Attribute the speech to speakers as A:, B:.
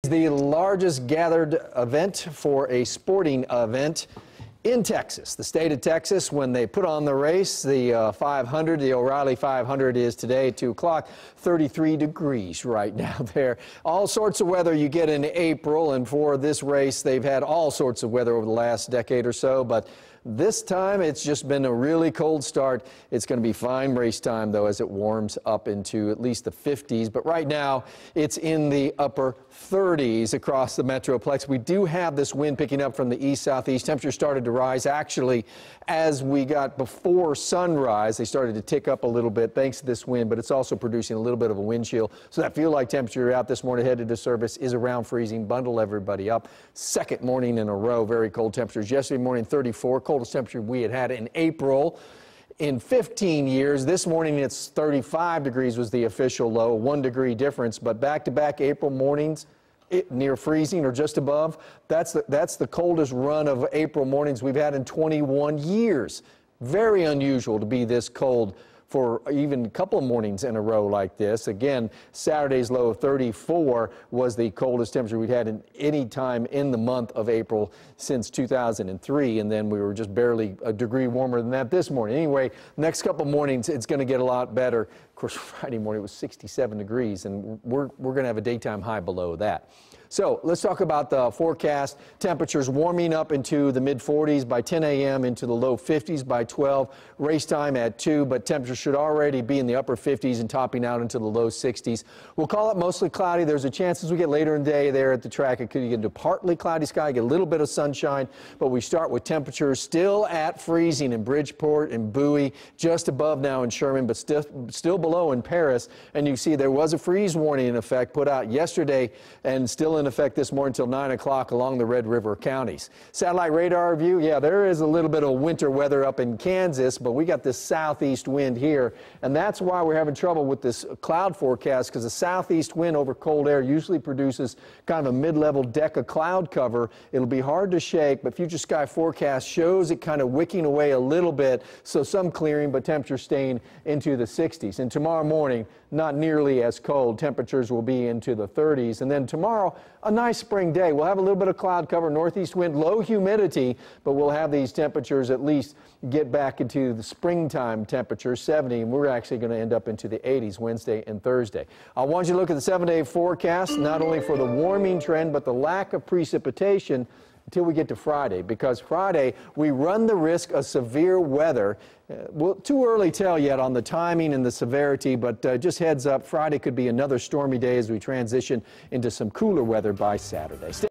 A: the largest gathered event for a sporting event in Texas. The state of Texas, when they put on the race, the 500, the O'Reilly 500 is today at 2 o'clock, 33 degrees right now there. All sorts of weather you get in April, and for this race, they've had all sorts of weather over the last decade or so, but this time it's just been a really cold start. It's going to be fine race time, though, as it warms up into at least the 50s. But right now, it's in the upper 30s across the Metroplex. We do have this wind picking up from the east-southeast. Temperatures started to rise, actually, as we got before sunrise. They started to tick up a little bit thanks to this wind, but it's also producing a little bit of a wind chill. So that feel-like temperature out this morning headed to service is around freezing. Bundle everybody up. Second morning in a row, very cold temperatures. Yesterday morning, 34. Coldest temperature we had in April in 15 years. This morning it's 35 degrees was the official low, 1 degree difference, but back-to-back April mornings near freezing or just above. That's the coldest run of April mornings we've had in 21 years. Very unusual to be this cold for even a couple of mornings in a row like this. Again, Saturday's low of 34 was the coldest temperature we'd had in any time in the month of April since 2003, and then we were just barely a degree warmer than that this morning. Anyway, next couple of mornings it's going to get a lot better. Of course, Friday morning it was 67 degrees, and we're going to have a daytime high below that. So let's talk about the forecast. Temperatures warming up into the mid-40s by 10 a.m. into the low 50s by 12. Race time at 2, but temperatures should already be in the upper 50s and topping out into the low 60s. We'll call it mostly cloudy. There's a chance as we get later in the day there at the track, it could get into partly cloudy sky, get a little bit of sunshine, but we start with temperatures still at freezing in Bridgeport and Bowie, just above now in Sherman, but still below in Paris. And you see there was a freeze warning in effect put out yesterday and still in effect this morning until 9 o'clock along the Red River counties. Satellite radar view, yeah, there is a little bit of winter weather up in Kansas, but we got this southeast wind here, and that's why we're having trouble with this cloud forecast, because the southeast wind over cold air usually produces kind of a mid-level deck of cloud cover. It'll be hard to shake, but Future Sky Forecast shows it kind of wicking away a little bit, so some clearing, but temperatures staying into the 60s. And tomorrow morning, not nearly as cold. Temperatures will be into the 30s. And then tomorrow, a nice spring day. We'll have a little bit of cloud cover, northeast wind, low humidity, but we'll have these temperatures at least get back into the springtime temperatures, 70, and we're actually going to end up into the 80s Wednesday and Thursday. I want you to look at the 7-day forecast, not only for the warming trend, but the lack of precipitation until we get to Friday, because Friday we run the risk of severe weather. Well, too early to tell yet on the timing and the severity, but just heads up, Friday could be another stormy day as we transition into some cooler weather by Saturday.